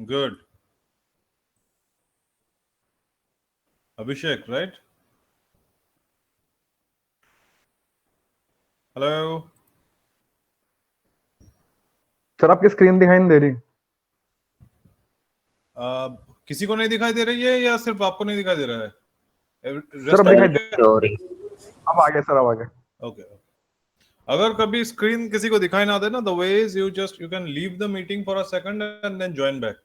Good. Abhishek, right? Hello. Sir आपकी screen दिखाई नहीं दे रही? किसी को नहीं दिखाई दे रही है या सिर्फ आपको नहीं दिखाई दे रहा है? सर अब दिखाई दे सॉरी अब आ गया सर, अब आ गया। ओके। अगर कभी स्क्रीन किसी को दिखाई ना दे ना, the way is you can leave the meeting for a second and then join back,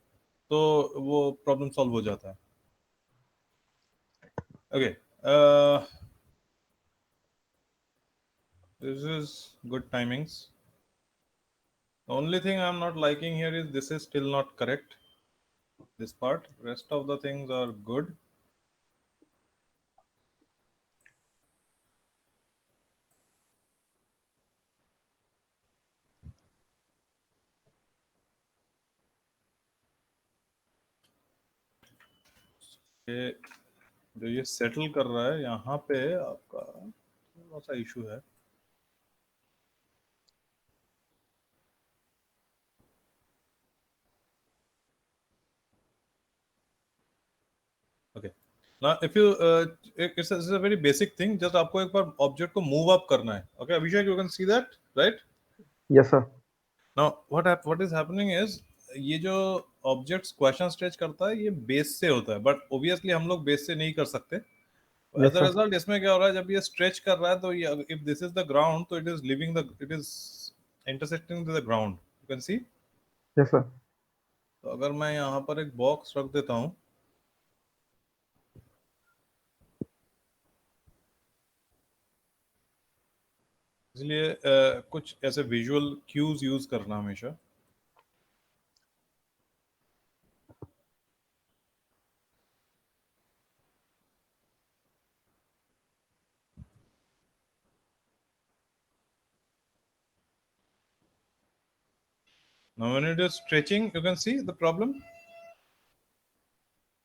तो वो प्रॉब्लम सॉल्व हो जाता है। Okay, this is good timings. The only thing I'm not liking here is this is still not correct, this part. Rest of the things are good. ये जो ये settle कर रहा है यहाँ पे आपका थोड़ा सा इशू है। Okay. Now, if you, it's a very basic thing. Just आपको एक बार ऑब्जेक्ट को मूव अप करना है. Okay, Abhishek, you can see that, right? Yes sir. Now, what is happening is ये जो ऑब्जेक्ट क्वेश्चन स्ट्रेच करता है ये बेस से होता है, बट ऑब्वियसली हम लोग बेस से नहीं कर सकते। Yes, as a sir. Result इसमें क्या हो रहा है, जब ये स्ट्रेच कर रहा है तो ये if this is the ground तो it is intersecting the ground, you can see. Yes sir. तो अगर मैं यहाँ पर एक बॉक्स रख देता हूँ, इसलिए कुछ ऐसे विजुअल क्यूज यूज करना हमेशा। Now when it is stretching, you can see the problem.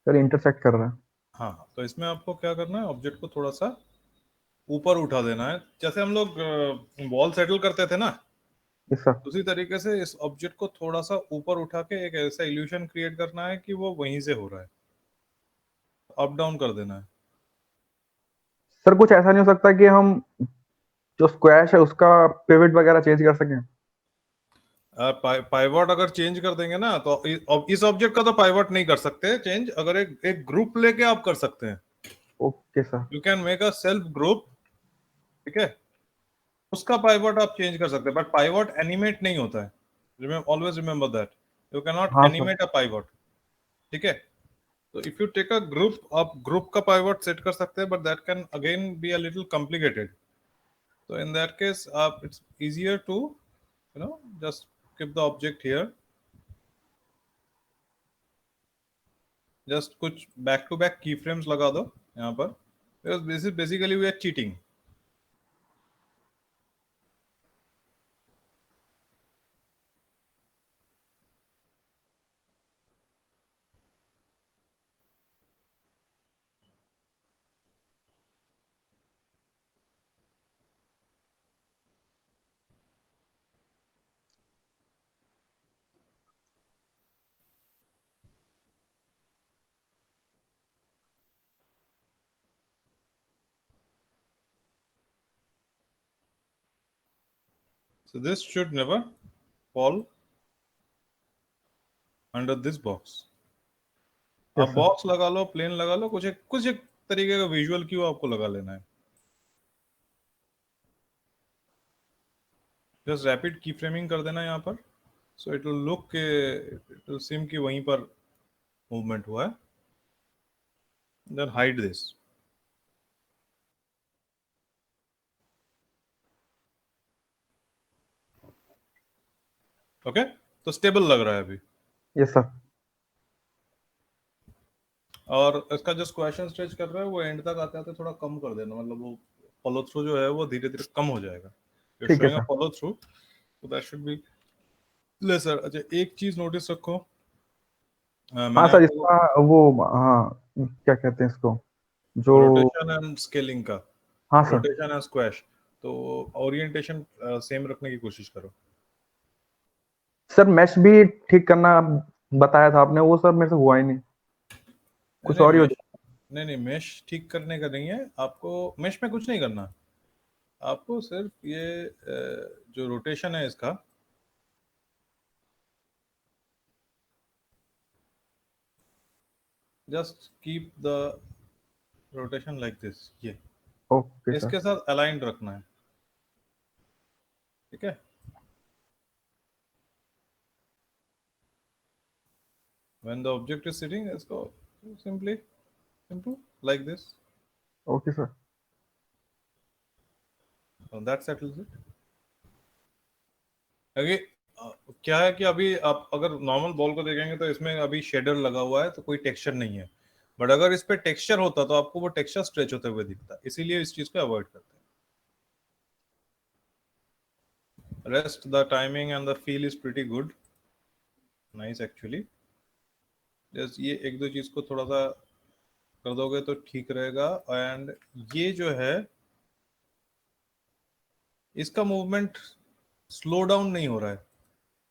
Sir intersect कर रहा है। हाँ, तो इसमें आपको क्या करना है, ऑब्जेक्ट को थोड़ा सा ऊपर उठा देना है, जैसे हम लोग बॉल सेटल करते थे ना, यस सर। उसी तरीके से इस ऑब्जेक्ट को थोड़ा सा ऊपर उठा के एक ऐसा इल्यूशन क्रिएट करना है कि वो वहीं से हो रहा है, अप डाउन कर देना है। सर कुछ ऐसा नहीं हो सकता कि हम जो स्क्वैश है उसका पिवट वगैरह चेंज कर सकें? पाइवट अगर चेंज कर देंगे ना तो इस ऑब्जेक्ट का तो पाइवट नहीं कर सकते चेंज, अगर एक ग्रुप लेके आप कर सकते हैं। Okay sir. You can make a self group, ठीक है, उसका पाइवट आप चेंज कर सकते हैं, बट पाइवट एनिमेट नहीं होता है। Always remember that you can not हाँ सर। एनिमेट अ पाइवट, ठीक है। तो if you take a group, आप ग्रुप का पाइवट सेट कर सकते हैं, but that can again be a little complicated. तो इन दैट केस आप it's easier to just keep the object here, just कुछ बैक टू बैक की frames लगा दो यहाँ पर, because this is basically we are cheating. So this should never fall under this box. Yes, आप sir. Box लगा लो, plane लगा लो, कुछ एक तरीके का विजुअल क्यू आपको लगा लेना है। जस्ट रैपिड की फ्रेमिंग कर देना यहाँ पर, सो इट विल लुक के इट विल सीम कि वहीं पर मूवमेंट हुआ है। Then hide this. ओके, तो स्टेबल लग रहा है अभी। Yes sir. और इसका जो क्वेश्चन स्ट्रेच कर रहा है वो एंड तक आते आते थोड़ा कम कर देना, मतलब वो फॉलो थ्रू जो है वो धीरे धीरे कम हो जाएगा। ठीक है सर। फॉलो थ्रू, तो दैट शुड बी लेसर। अच्छा, एक चीज नोटिस रखो, हाँ मैंने सर, आपको इसका वो, हाँ क्या कहते हैं इसको, जो रोटेशन एंड स्केलिंग का, हाँ सर। रोटेशन एंड स्क्वैश, तो ओरिएंटेशन सेम रखने की कोशिश करो। सर मैश भी ठीक करना बताया था आपने, वो सब मेरे से हुआ ही नहीं, नहीं कुछ नहीं और ही हो मेश, जाए। नहीं नहीं मेश ठीक करने का नहीं है आपको। मेश में कुछ नहीं करना, आपको सिर्फ ये जो रोटेशन है इसका, just keep the rotation like this, ये ओके सर। इसके साथ अलाइंड रखना है, ठीक है। When the object is sitting, इसको simply simple like this, okay sir. That settles it. अभी क्या है कि अभी आप अगर नॉर्मल बॉल को देखेंगे तो इसमें अभी शेडर लगा हुआ है तो कोई टेक्सचर नहीं है, बट अगर इस पे टेक्सचर होता तो आपको वो टेक्सचर स्ट्रेच होते हुए दिखता, इसीलिए इस चीज को अवॉइड करते हैं। Rest the timing and the feel is pretty good, nice actually. Just ये एक दो चीज को थोड़ा सा कर दोगे तो ठीक रहेगा। एंड ये जो है इसका मूवमेंट स्लो डाउन नहीं हो रहा है,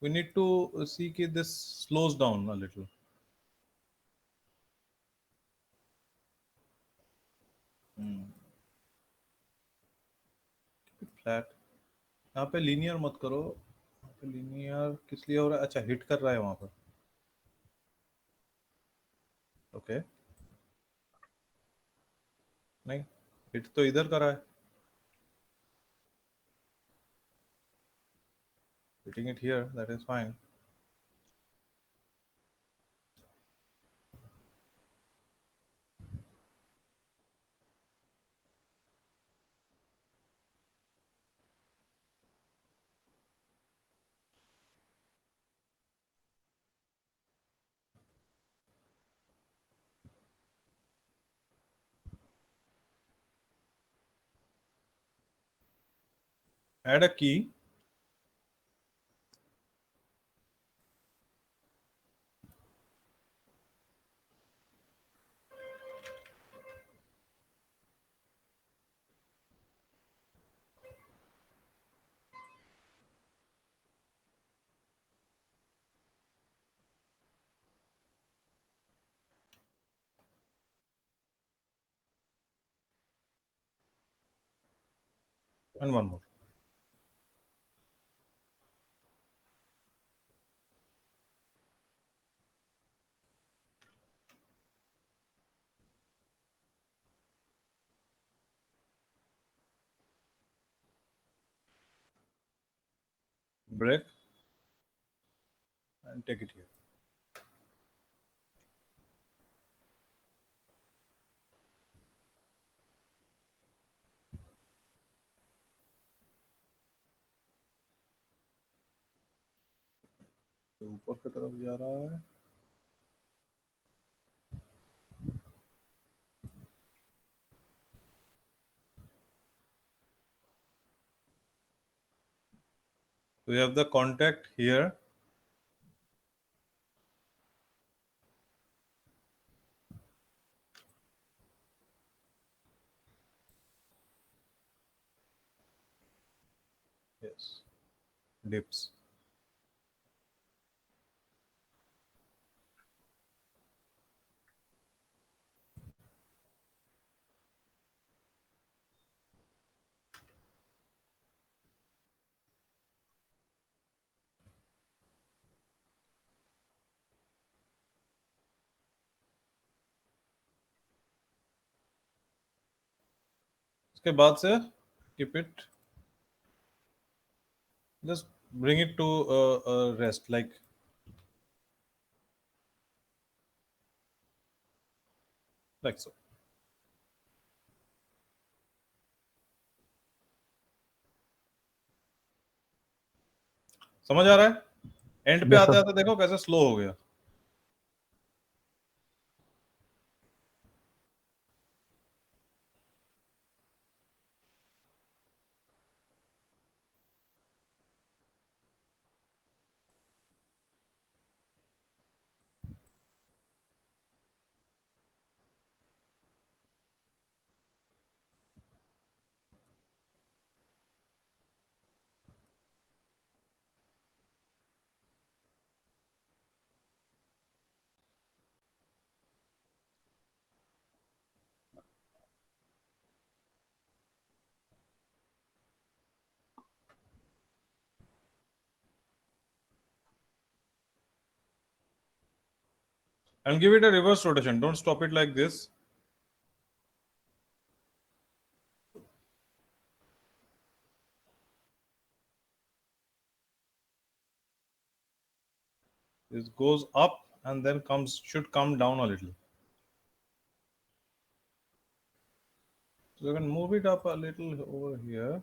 वी नीड टू सी कि this slows down a little. Flat, यहाँ पे लीनियर मत करो, यहाँ पे लीनियर किस लिए हो रहा है, अच्छा हिट कर रहा है वहां पर, ओके। नहीं, हिट तो इधर करा है, hitting it here, that is fine. Add a key, and one more. Break and take it here. तो ऊपर की तरफ जा रहा है, तो you have the contact here, yes, dips. उसके बाद से keep it, just bring it to rest like, like so. समझ आ रहा है? एंड पे यस आते सर। आते देखो कैसे स्लो हो गया। and give it a reverse rotation. Don't stop it like this. This goes up and then should come down a little. So you can move it up a little over here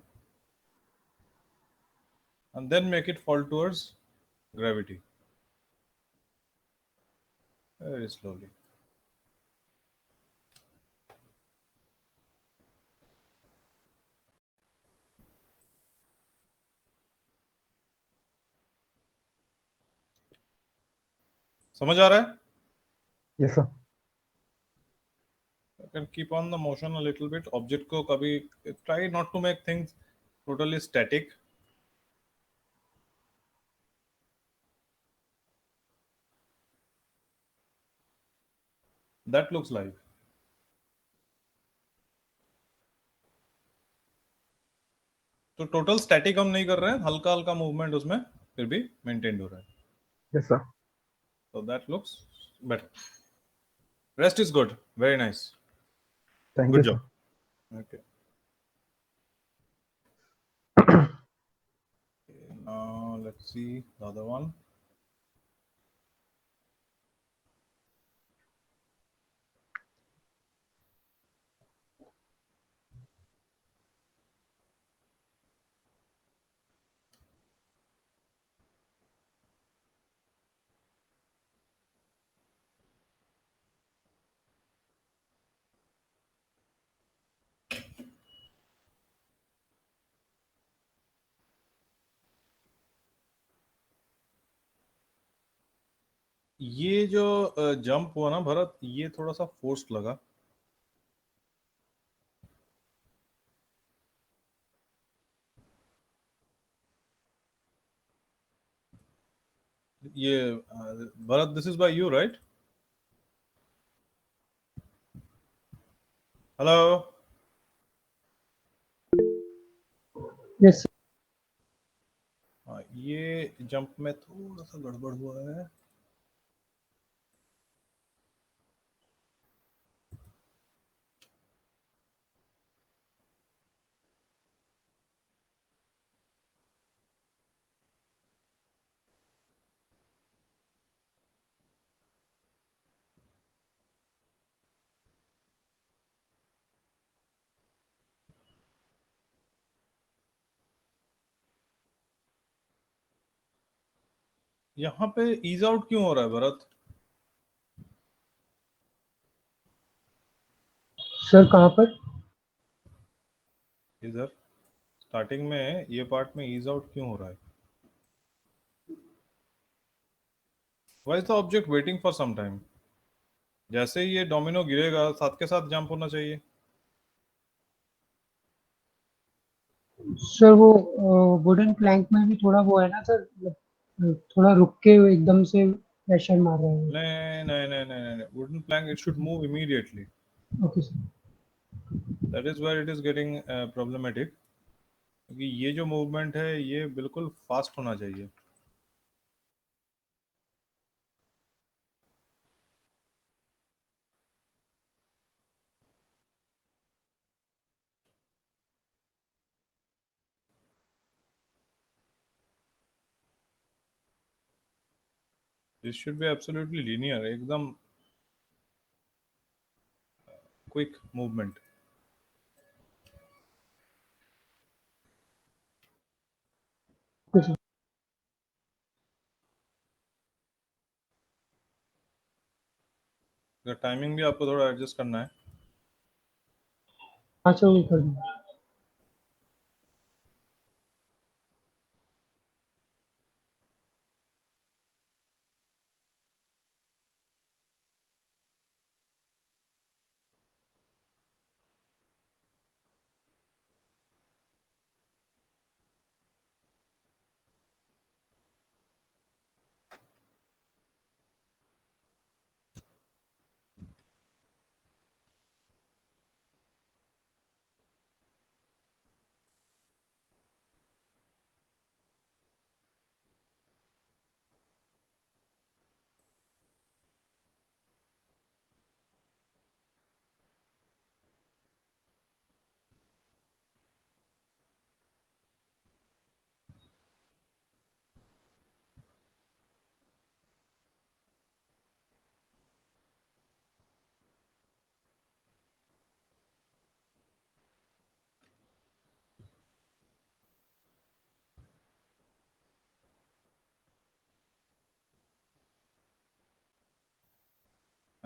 and then make it fall towards gravity very slowly. समझ आ रहा है? Yes, sir. You can keep on the motion a little bit. Object को कभी try not to make things totally static. That looks live. तो total static हम नहीं कर रहे हैं, हल्का हल्का मूवमेंट उसमें फिर भी मेंटेन हो रहा है. Yes, sir. So that looks better. Rest is good. Very nice. Thank Good you, job. sir. Okay. Now let's see the other one. ये जो जंप हुआ ना भरत, ये थोड़ा सा फोर्स्ड लगा. ये Bharat, this is by you right? Hello. Yes, sir. ये जंप में थोड़ा सा गड़बड़ हुआ है. यहाँ पे ईज आउट क्यों हो रहा है भरत? सर कहाँ पर? इधर स्टार्टिंग में ये पार्ट में ईज आउट क्यों हो रहा है? Why is the object waiting for some time? जैसे ही ये डोमिनो गिरेगा साथ के साथ जंप होना चाहिए. सर वो वुडन प्लैंक में भी थोड़ा वो है ना सर, थोड़ा रुक के एकदम से प्रेशर मार रहा है. नहीं नहीं नहीं नहीं नहीं. Wooden plank, it should move immediately. Okay sir. That is where it is getting problematic. क्योंकि ये जो मूवमेंट है ये बिल्कुल फास्ट होना चाहिए. This should be absolutely linear, एकदम quick movement. Okay sir. Timing भी आपको थोड़ा एडजस्ट करना है. हाँ सर, वो कर दूँ.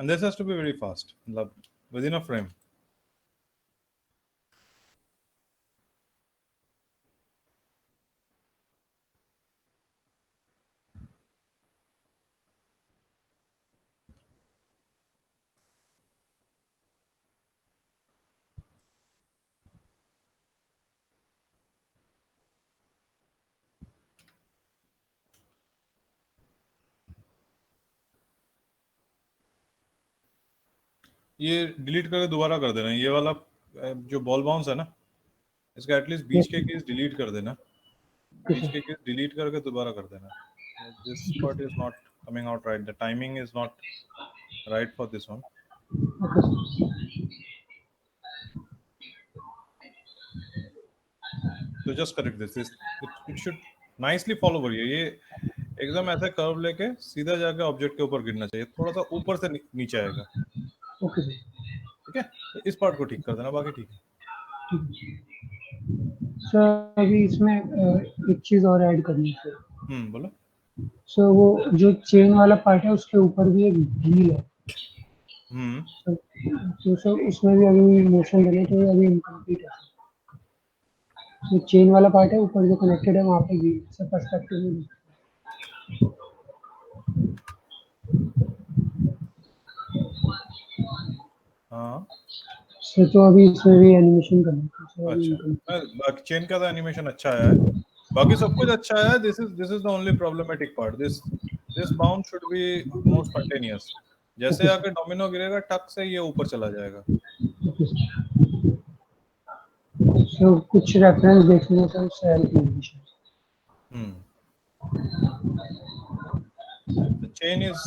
and this has to be very fast, मतलब within a frame. ये डिलीट करके दोबारा कर देना, ये वाला जो बॉल बाउंस है ना, इसका एटलीस्ट बीच के केस डिलीट कर देना, बीच के केस डिलीट करके दोबारा कर देना. This part is not coming out right, the timing is not right for this one. So just correct this. It should nicely follow over here. ये एकदम ऐसे कर्व लेके सीधा जाके ऑब्जेक्ट के ऊपर गिरना चाहिए, थोड़ा सा ऊपर से नीचे आएगा. Okay sir. ठीक है, तो इस पार्ट को ठीक कर देना, बाकी ठीक है. सर अभी इसमें एक चीज और ऐड करनी है सर. बोलो. सर वो जो चेन वाला पार्ट है उसके ऊपर भी एक व्हील है. तो सर उसमें भी अभी मोशन देने तो अभी इनकम्प्लीट है. जो चेन वाला पार्ट है ऊपर जो कनेक्टेड है वहाँ पे व्हील से पर्सपेक्टिव में. हाँ सर तो अभी इसमें भी एनिमेशन करना है. सर अभी अच्छा, बाकी चेन का तो एनिमेशन अच्छा आया है, बाकी सब कुछ अच्छा आया है. This is the only problematic part. This bound should be more spontaneous. जैसे आके डोमिनो गिरेगा टक से ये ऊपर चला जाएगा. सर कुछ रेफरेंस देखने सर सेल की. The chain is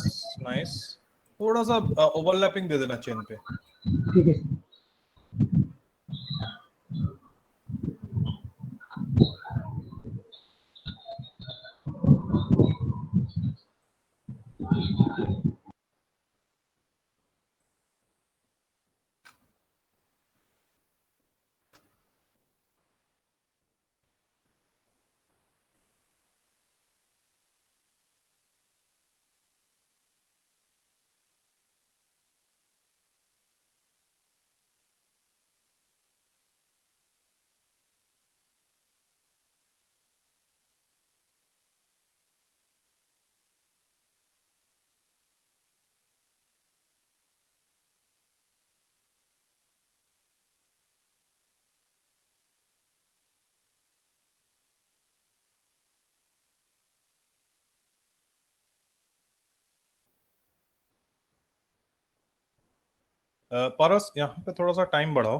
nice. थोड़ा सा ओवरलैपिंग दे देना चेन पे. ठीक है सर. पारस यहाँ पे थोड़ा सा टाइम बढ़ाओ,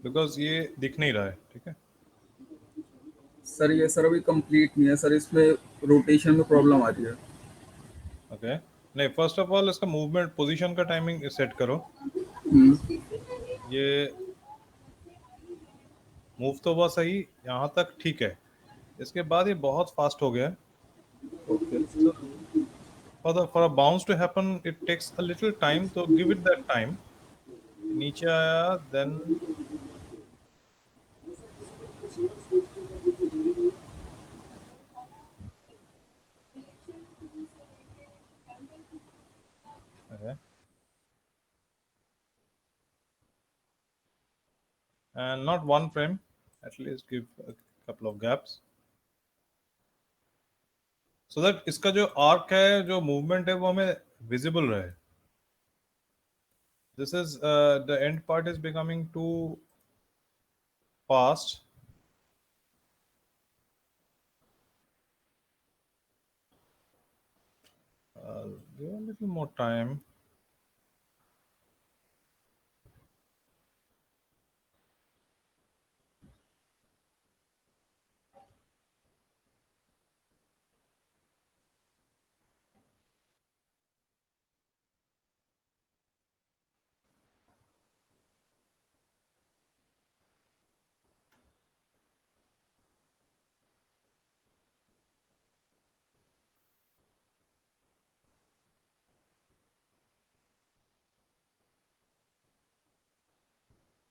बिकॉज ये दिख नहीं रहा है. ठीक है सर ये सर अभी कंप्लीट नहीं है सर, इसमें रोटेशन में प्रॉब्लम आ रही है. ओके नहीं, फर्स्ट ऑफ ऑल इसका मूवमेंट पोजीशन का टाइमिंग सेट करो. ये मूव तो बहुत सही, यहाँ तक ठीक है. इसके बाद ये बहुत फास्ट हो गया. For a bounce to happen it takes a little time, so give it that time. नीचे आया then okay. And not one frame, at least give a couple of gaps so that इसका जो arc है, जो movement है, वो हमें visible रहे. This is the end part is becoming too fast. Give a little more time.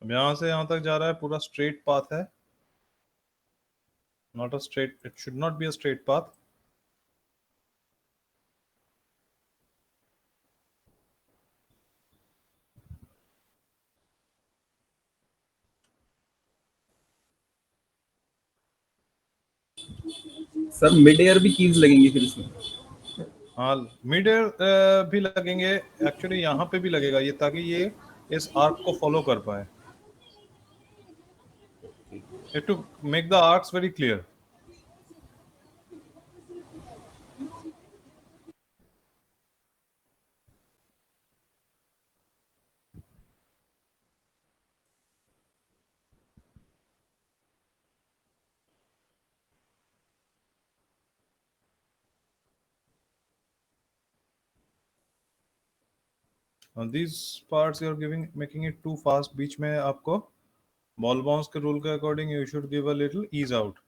अब यहाँ से यहाँ तक जा रहा है, पूरा straight path है. Not a straight, it should not be a straight path. Sir mid air भी कीज लगेंगी फिर इसमें? हाँ, मिड एयर भी लगेंगे एक्चुअली, यहाँ पे भी लगेगा ये, ताकि ये इस आर्क को फॉलो कर पाए. You have to make the arcs very clear. These parts you are making it too fast. बीच में आपको बॉल बाउंस के रूल के according you should give a little ease out.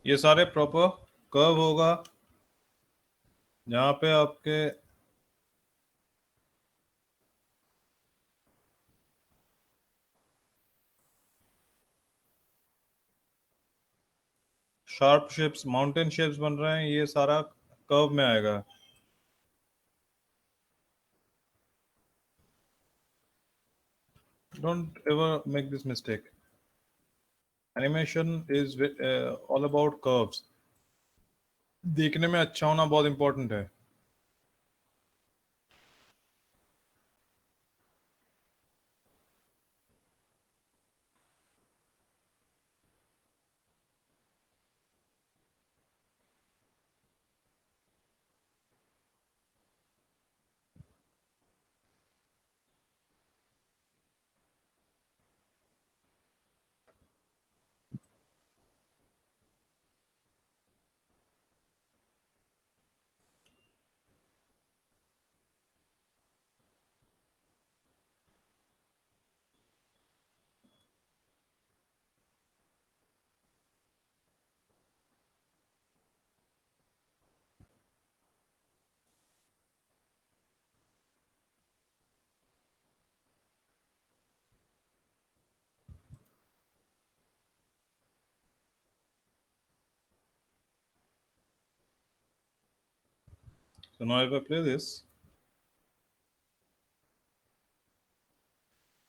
ये सारे प्रॉपर कर्व होगा जहाँ पे आपके शार्प शेप्स, माउंटेन शेप्स बन रहे हैं, ये सारा कर्व में आएगा. Don't ever make this mistake. Animation is all about curves. देखने में अच्छा होना बहुत इंपॉर्टेंट है. So now if I play this,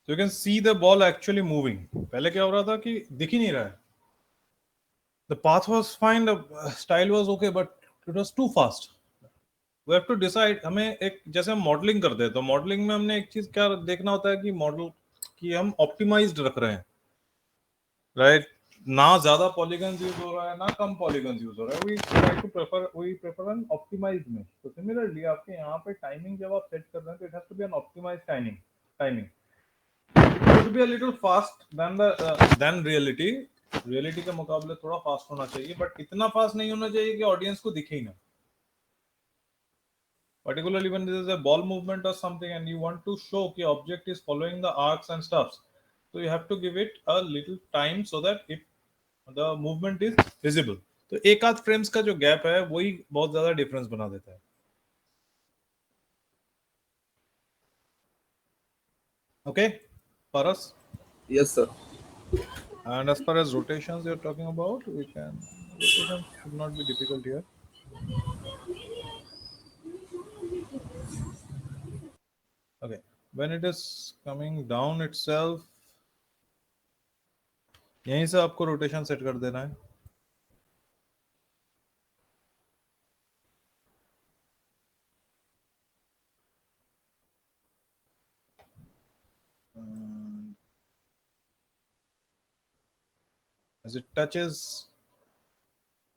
so you can see the ball actually moving. पहले क्या हो रहा था कि दिख ही नहीं रहा है. The path was fine, the style was okay, but it was too fast. We have to decide. हमें एक, जैसे हम मॉडलिंग करते हैं तो मॉडलिंग में हमने एक चीज क्या देखना होता है कि मॉडल कि हम ऑप्टिमाइज्ड रख रहे हैं, राइट? ना ज्यादा पॉलीगन्स यूज हो रहा है ना कम पॉलीगन्स यूज हो रहा है. वी प्रेफर एन ऑप्टिमाइज्ड में. तो सिमिलरली आपके यहाँ पे टाइमिंग जब आप सेट कर रहे हैं तो it has to be an optimised timing. Should be a little fast than reality. Reality के मुकाबले थोड़ा फास्ट होना चाहिए, बट इतना फास्ट नहीं होना चाहिए कि ऑडियंस को दिखे ही ना. Particularly when there is a ball movement or something and you want to show कि object is following the arcs and stuff, so you have to give it a little time so that the movement is visible. तो एक आध frames का जो gap है वही बहुत ज्यादा डिफरेंस बना देता है. Okay, Paras? Yes sir. And as far as rotations you're talking about, rotations should not be difficult here. Okay, when it is coming down itself, यहीं से आपको रोटेशन सेट कर देना है. As it touches,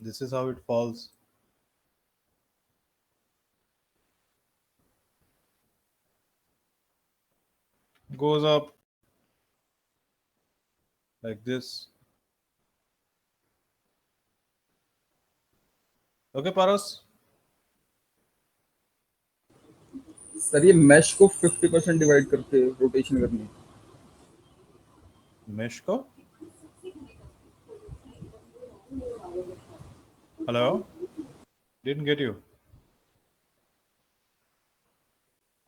this is how it falls. Goes up, like this. Okay, Paras. Sir ये mash को 50% divide करके rotation करनी है। Mesh को hello, didn't get you.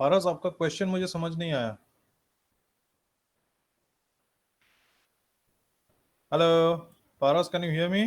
पारस, आपका क्वेश्चन मुझे समझ नहीं आया। Hello Paras, can you hear me?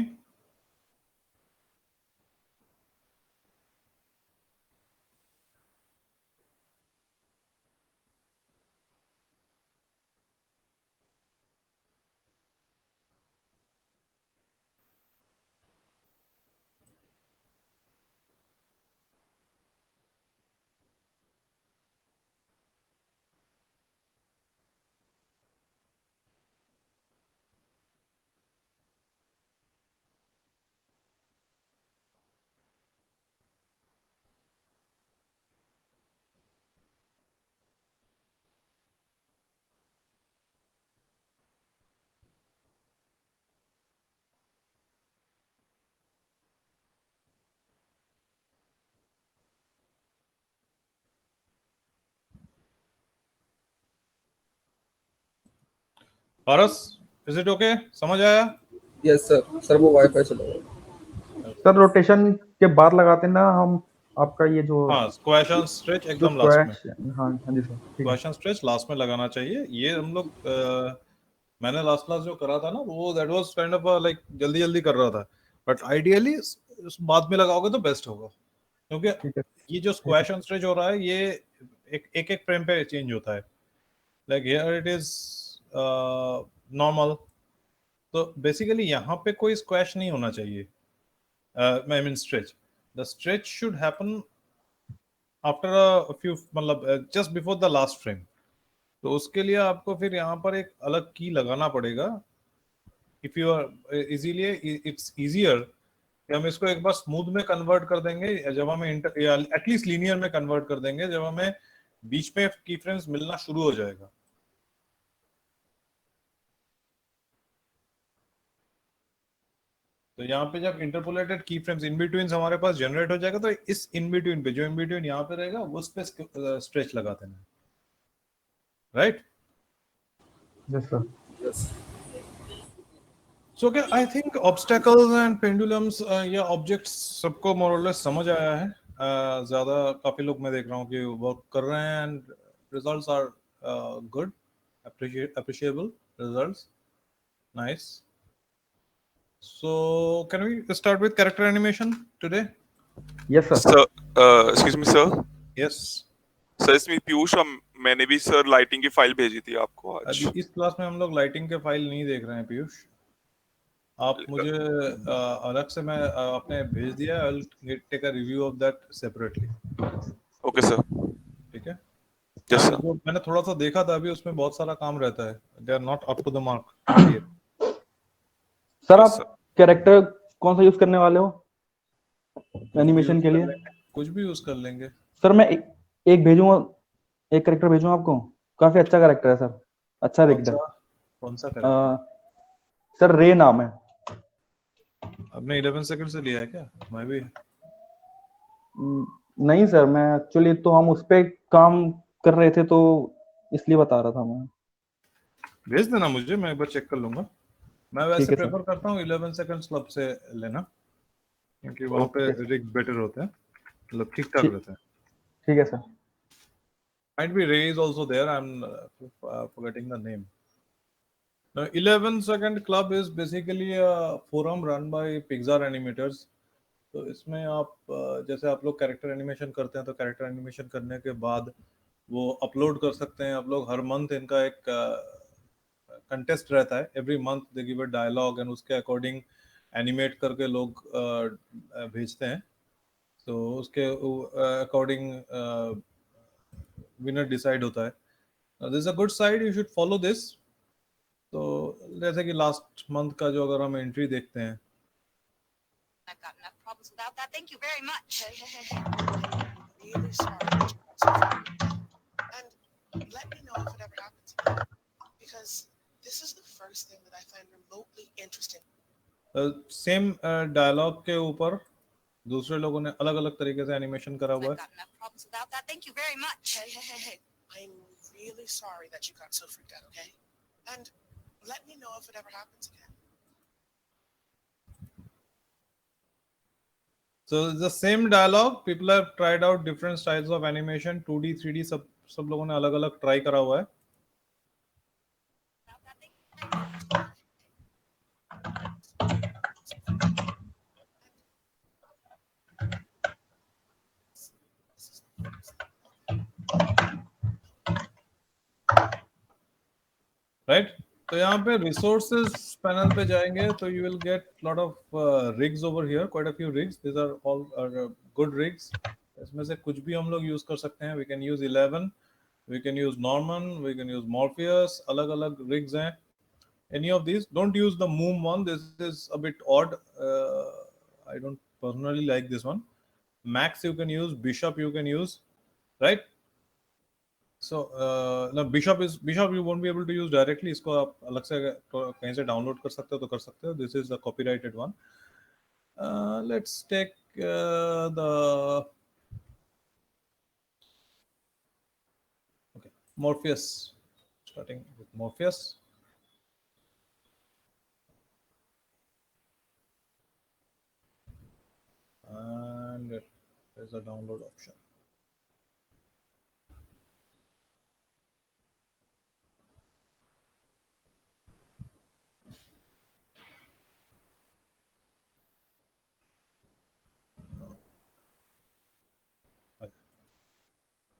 Paras, is it okay? समझ आया? यस सर, सर वो वाईफाई चला रहा है। सर रोटेशन के बाद लगाते हैं ना हम आपका ये जो हाँ, स्क्वैश एंड स्ट्रेच जो एकदम लास्ट में। स्क्वैश, हाँ हाँ जी सर, ठीक है। स्क्वैश एंड स्ट्रेच लास्ट में लगाना चाहिए। ये हम लोग मैंने लास्ट क्लास जो करा था ना, वो that was kind of like जल्दी जल्दी कर रहा था, बट आइडियली बाद में लगाओगे तो बेस्ट होगा, क्योंकि ठीक है। ये जो स्क्वैश एंड स्ट्रेच हो रहा है ये एक फ्रेम पे चेंज होता है। Like here it is normal, तो बेसिकली यहाँ पे कोई स्क्वैश नहीं होना चाहिए। I mean stretch, the stretch should happen after a few, मतलब just before the last frame. तो उसके लिए आपको फिर यहाँ पर एक अलग की लगाना पड़ेगा। If you are easily, it's easier कि हम इसको एक बार स्मूथ में कन्वर्ट कर देंगे, जब हमें एटलीस्ट लीनियर में कन्वर्ट कर देंगे, जब हमें बीच में की फ्रेम्स मिलना शुरू हो जाएगा। तो यहाँ पे जब इंटरपोलेटेड की फ्रेम्स इन बिटवीन हमारे पास जनरेट हो जाएगा, तो इस इन बिटवीन पे, जो इन बिटवीन यहाँ पे रहेगा, उस पे स्ट्रेच लगा देना, right? Yes sir. Yes so okay, I think obstacles and pendulums या ऑब्जेक्ट्स सबको मोर और लेस समझ आया है। ज्यादा काफी लोग मैं देख रहा हूँ कि वर्क कर रहे हैं and results are good, appreciable results, nice. So can we start with character animation today? Yes sir. Sir excuse me sir. Yes. Sir इसमें पीयूष, मैंने भी सर लाइटिंग की फाइल भेजी थी आपको आज। अभी इस क्लास में हम लोग लाइटिंग के फाइल नहीं देख रहे हैं पीयूष। आप मुझे अलग से, मैं आपने भेज दिया, I will take a review of that separately. Okay sir. ठीक है? Yes And sir. जो मैंने थोड़ा सा देखा था अभी, उसमें बहुत सारा काम रहता है, they are not up to the mark. Sir Yes, आप कैरेक्टर कौन सा यूज करने वाले हो एनिमेशन के लिए? कुछ भी यूज कर लेंगे। सर मैं एक भेजूंगा, एक कैरेक्टर भेजूंगा आपको, काफी अच्छा कैरेक्टर है सर, अच्छा कैरेक्टर। कौन सा कैरेक्टर? सर रे नाम है। आपने 11 सेकंड से लिया है क्या? मैं भी। नहीं सर, मैं एक्चुअली तो हम उस पे काम कर रहे थे, तो इसलिए बता रहा था मैं। भेज देना मुझे, मैं एक बार चेक कर लूंगा। मैं वैसे ठीक है सर। प्रेफर करता हूँ 11 सेकंड्स क्लब से लेना, क्योंकि वहाँ पे रिग बेटर होते हैं, मतलब ठीक ठाक रहते हैं। ठीक है sir. Might be Ray is also there. I'm forgetting the name. Now, 11 Second Club is basically a forum run by Pixar animators. तो इसमें आप जैसे आप लोग कैरेक्टर एनिमेशन करते हैं, तो कैरेक्टर एनिमेशन करने के बाद वो अपलोड कर सकते हैं। आप लोग हर मंथ इनका एक कंटेस्ट रहता है, every month they give a dialogue and उसके अकॉर्डिंग एनिमेट करके लोग भेजते हैं। तो उसके अकॉर्डिंग विनर डिसाइड होता है। This is a good side, you should follow this. तो जैसे कि लास्ट मंथ का जो अगर हम एंट्री देखते हैं, I've got enough problems without that. Thank you very much. Hey. Really smart. And let me know if it ever happens again. Because This is the first thing that I find remotely interesting. Same dialogue के ऊपर दूसरे लोगों ने अलग अलग तरीके से animation करा हुआ I've है. got enough problems without that. Thank you very much. Hey. I'm really sorry that you got so freaked out, okay? And let me know if it ever happens again. So the same dialogue, people have tried out different styles of animation, 2D, 3D, सब लोगों ने अलग अलग try करा हुआ है. Without that, thank you very much. Right. तो यहाँ पे रिसोर्सेज पैनल पे जाएंगे तो you will get lot of rigs over here, quite a few rigs. These are all good rigs. इसमें से कुछ भी हम लोग यूज कर सकते हैं. We can use 11, we can use Norman, we can use Morpheus. अलग अलग रिग्स हैं. Any of these, don't use the Moom one. This is a bit odd. I don't personally like this one. Max you can use, Bishop you can use, right? So now Bishop you won't be able to use directly. इसको आप अलग से कहीं से download कर सकते हो तो कर सकते हो. This is a copyrighted one. Let's take the Morpheus. Starting with Morpheus. And there's a download option.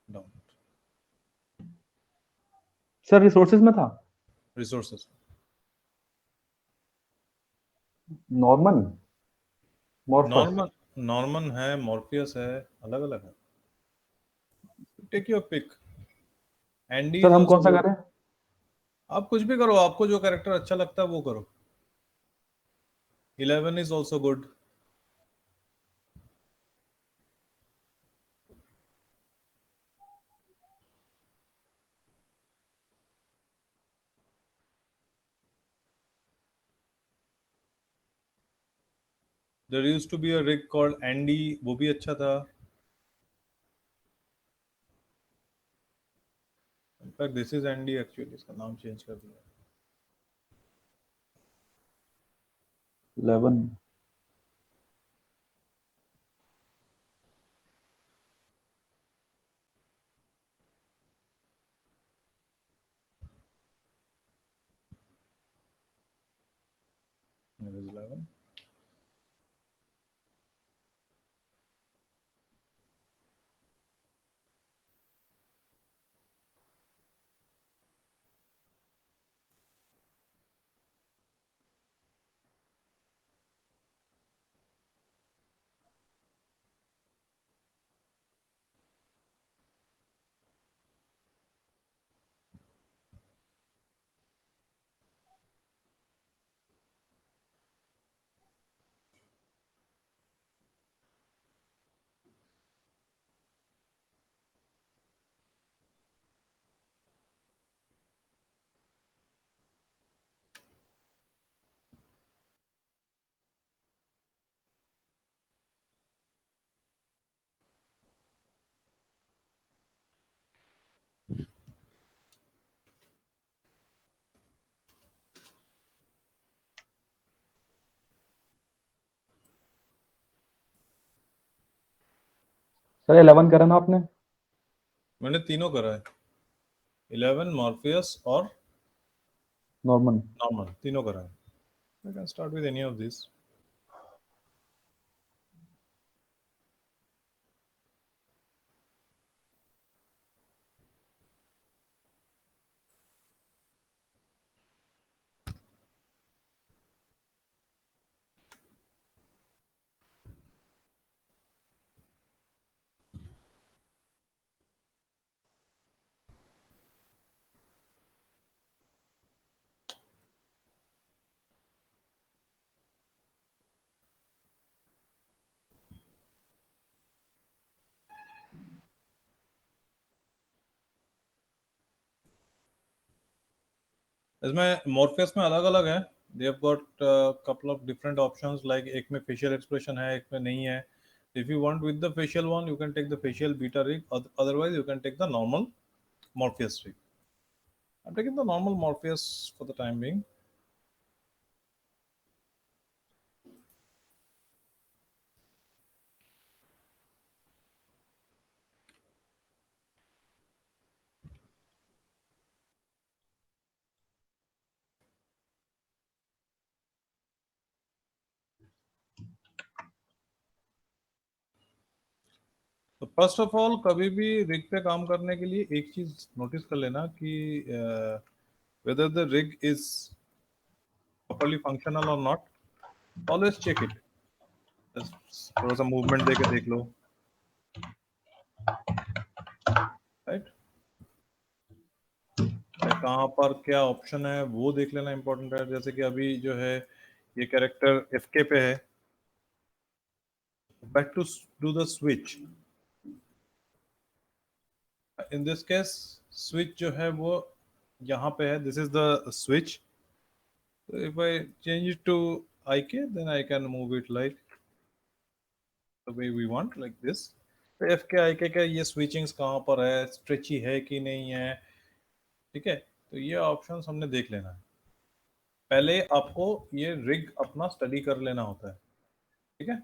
Download. Sir resources में था Resources. Norman Morpheus. नॉर्मन है, मॉर्फियस है, अलग अलग है. Take your pick. Andy sir हम कौन सा करें? आप कुछ भी करो, आपको जो कैरेक्टर अच्छा लगता है वो करो. 11 is also good. There used to be a rig called Andy, वो भी अच्छा था. In fact, this is Andy actually. इसका नाम चेंज कर दिया. 11. It is 11. सर 11 करा ना आपने? मैंने तीनों करा है. 11, मॉर्फियस और नॉर्मन. नॉर्मन, तीनों करा है. I can start with any of these. इसमें मॉर्फियस में अलग अलग है. They have got couple of different options, like एक में facial expression है, एक में नहीं है. If you want with the facial one, you can take the facial beta rig. Otherwise, you can take the normal Morpheus rig. I'm taking the normal Morpheus for the time being. तो first of all कभी भी rig पे काम करने के लिए एक चीज नोटिस कर लेना कि whether the rig is properly functional or not, always check it. थोड़ा सा मूवमेंट देके देख लो, राइट. कहाँ पर क्या ऑप्शन है वो देख लेना इंपॉर्टेंट है. जैसे कि अभी जो है ये कैरेक्टर FK पे है, back to do the switch. In this case switch जो है वो यहाँ पे है. This is the switch. If I change it to IK, then I can move it like the way we want, like this. तो FK IK का ये switchings कहाँ पर है, स्ट्रेची है कि नहीं है, ठीक है. तो ये ऑप्शंस हमने देख लेना है. पहले आपको ये रिग अपना स्टडी कर लेना होता है, ठीक है,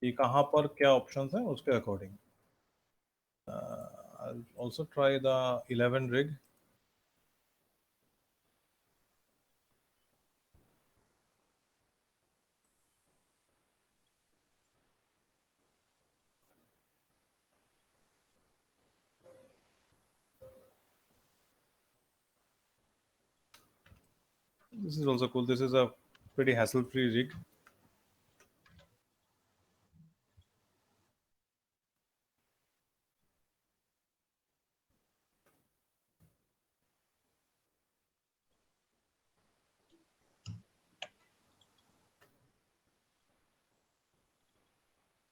कि कहाँ पर क्या ऑप्शंस हैं उसके according. I'll also try the 11 rig. This is also cool. This is a pretty hassle-free rig.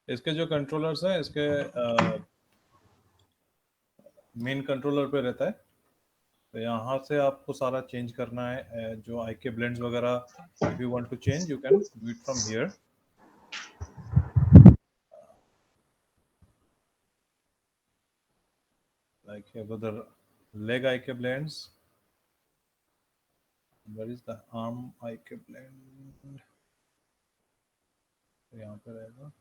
इसके जो कंट्रोलर्स हैं, इसके मेन कंट्रोलर पे रहता है. तो यहाँ से आपको सारा चेंज करना है. जो IK ब्लेंड्स वगैरह, if you want to change you can do it from here. Like here with the leg IK blends. Where is the arm IK blend? यहाँ पे रहेगा.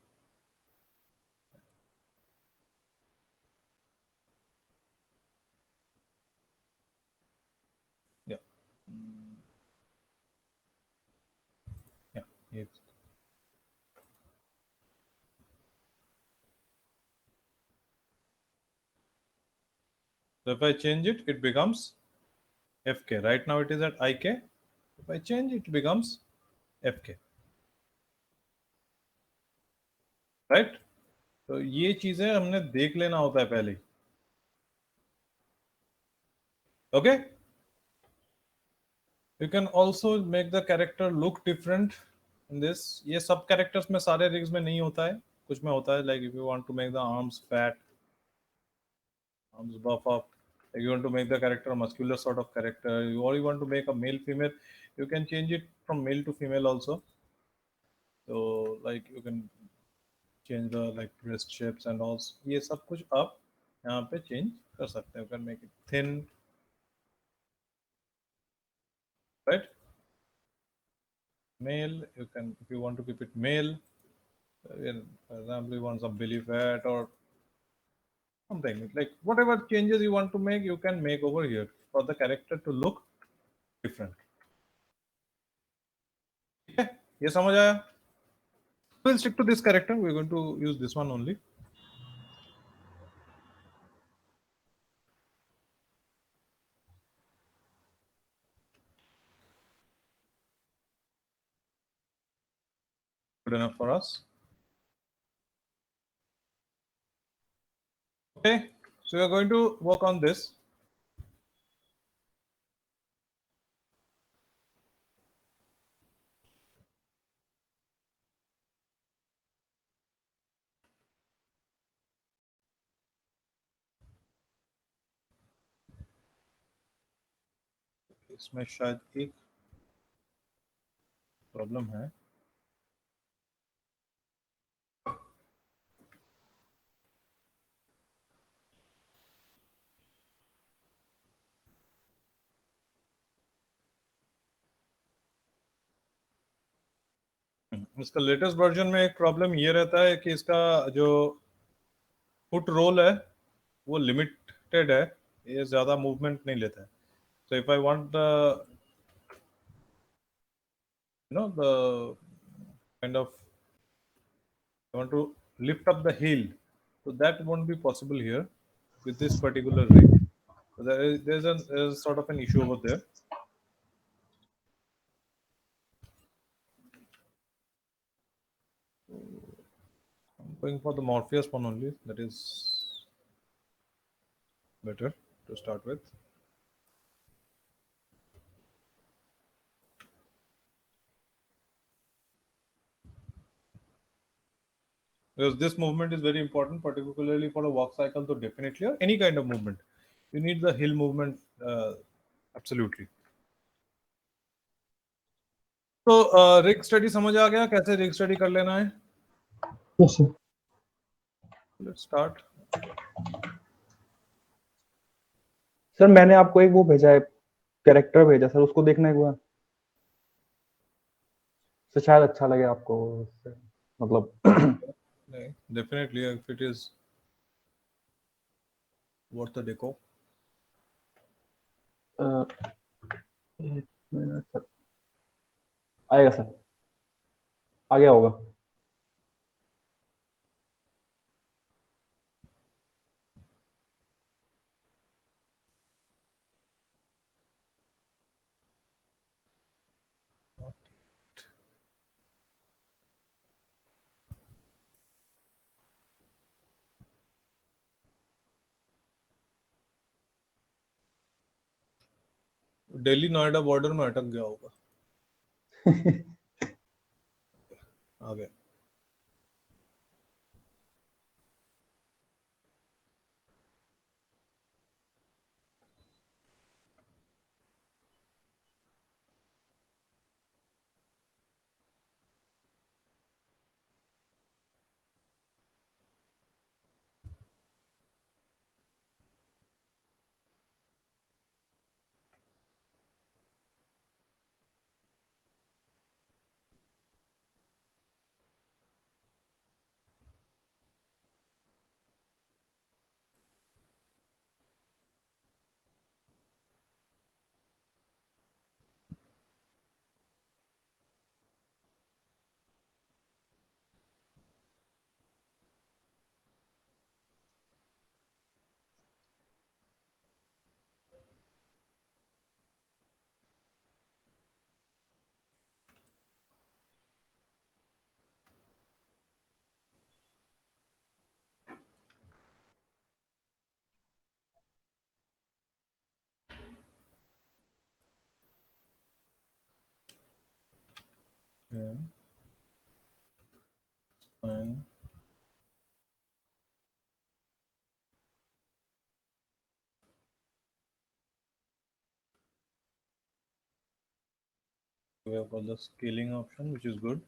Yeah. Yeah. Yes. So if I change it, it becomes FK. Right now it is at IK. If I change it, becomes FK. Right? तो ये चीजें हमने देख लेना होता है पहले. Okay? You can also make the character look different in this. ये सब characters में सारे rigs में नहीं होता है, कुछ में होता है. Like if you want to make the arms fat, arms buff up, like you want to make the character a muscular sort of character, or you want to make a male female, you can change it from male to female also. So like you can change the like breast shapes and all. ये सब कुछ आप यहाँ पे change कर सकते हैं. You can make it thin, right? Male, you can, if you want to keep it male, for example, you want some belly fat or something, like whatever changes you want to make, you can make over here for the character to look different. ठीक है, ये समझ आया? We'll stick to this character. We're going to use this one only. Good enough for us. Okay, so we're going to work on this. इसमें शायद एक problem है. इसका लेटेस्ट वर्जन में एक प्रॉब्लम ये रहता है कि इसका जो फुट रोल है वो लिमिटेड है, ये ज्यादा मूवमेंट नहीं लेता है. So if I want the kind of I want to lift up the heel, so that won't be possible here with this particular rig. So there's sort of an issue over there. I'm going for the Morpheus one only. That is better to start with. Because this movement is very important, particularly for a walk cycle. So definitely, or any kind of movement, you need the heel movement absolutely. तो rig study समझ आ गया कैसे rig study कर लेना है. Yes sir. Let's start. Sir मैंने आपको एक वो भेजा है, कैरेक्टर भेजा सर, उसको देखना एक बार. तो शायद अच्छा लगे आपको उससे, मतलब. नहीं, definitely if it is worth the deco. एक मिनट सर, आएगा सर, आ गया होगा. दिल्ली नोएडा बॉर्डर में अटक गया होगा. आ गया. Yeah. Fine. We have got the scaling option, which is good.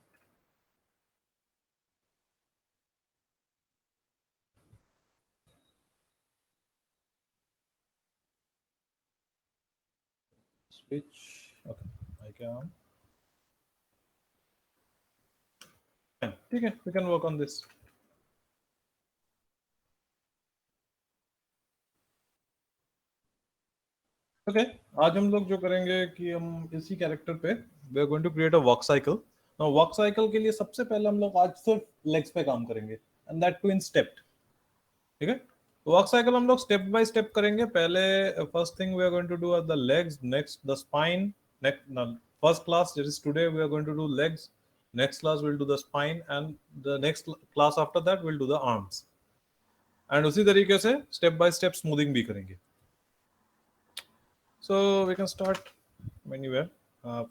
Switch. Okay, I can. Fine. ठीक है, we can work on this. Okay आज हम लोग जो करेंगे कि हम इसी कैरेक्टर पे we are going to create a walk cycle. Now walk cycle के लिए सबसे पहले हम लोग आज सिर्फ लेग्स पे काम करेंगे and that too in step. ठीक है, वॉक साइकिल हम लोग स्टेप बाय स्टेप करेंगे. पहले first thing we are going to do are the legs, next the spine. Next first class that is today we are going to do legs. Next class will do the spine and the next class after that will do the arms. And उसी तरीके से step by step smoothing भी करेंगे. So we can start anywhere.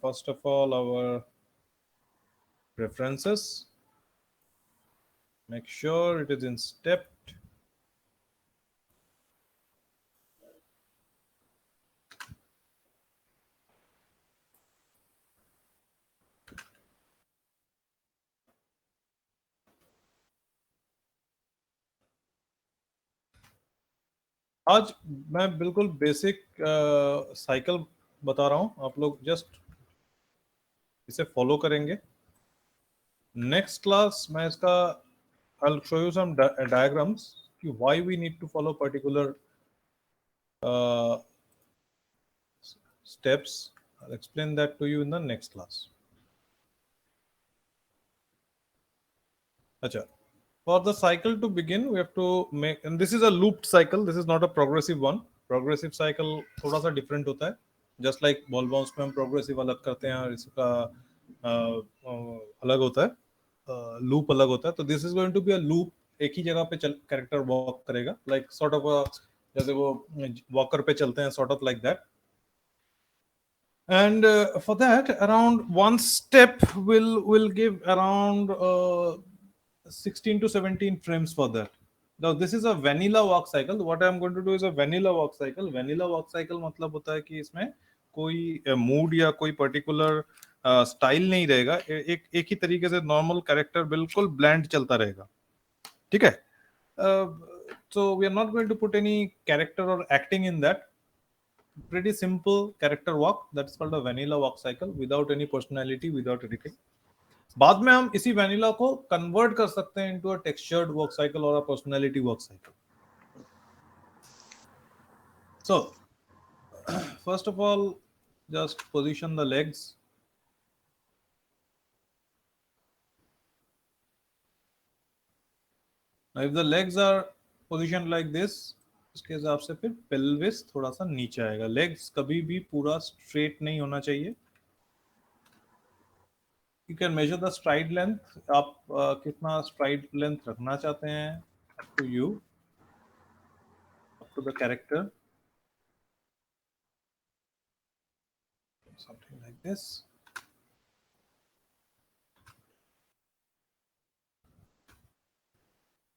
First of all, our preferences. Make sure it is in stepped. आज मैं बिल्कुल basic cycle बता रहा हूं, आप लोग जस्ट इसे फॉलो करेंगे। नेक्स्ट क्लास मैं इसका I'll show you some diagrams कि why we need to follow particular steps. I'll explain that to you in the next class. Acha. For the cycle to begin, we have to make, and this is a looped cycle. This is not a progressive one. Progressive cycle थोड़ा सा different होता है. Just like ball bounce में हम progressive अलग करते हैं और इसका अलग होता है, loop अलग होता है. तो this is going to be a loop. एक ही जगह पे character walk करेगा. Like sort of a, जैसे वो walker पे चलते हैं, sort of like that. And for that, around one step will give around 16 to 17 frames for that. Now this is a vanilla walk cycle. What I am going to do is a vanilla walk cycle. Vanilla walk cycle मतलब होता है कि इसमें कोई mood या कोई particular style नहीं रहेगा, एक ही तरीके से नॉर्मल कैरेक्टर बिल्कुल ब्लैंड चलता रहेगा, ठीक है। So we are not going to put any character or acting in that. Pretty simple character walk, that's called a vanilla walk cycle, without any personality, without anything. बाद में हम इसी vanilla को convert कर सकते हैं into a textured walk cycle or a personality walk cycle. So first of all, just position the legs. Now if the legs are positioned like this, इसके हिसाब से फिर pelvis थोड़ा सा नीचे आएगा. Legs कभी भी पूरा straight नहीं होना चाहिए. You can measure the stride length. आप कितना stride length रखना चाहते हैं, up to you, up to the character. Something like this.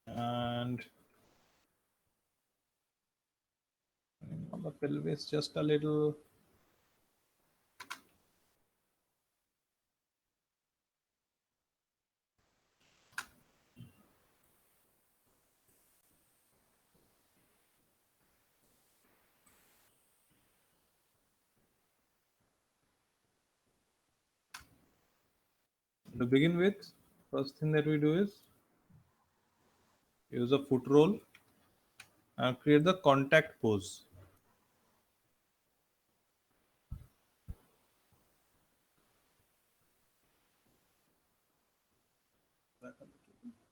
And on the pelvis just a little. To begin with, first thing that we do is use a foot roll and create the contact pose.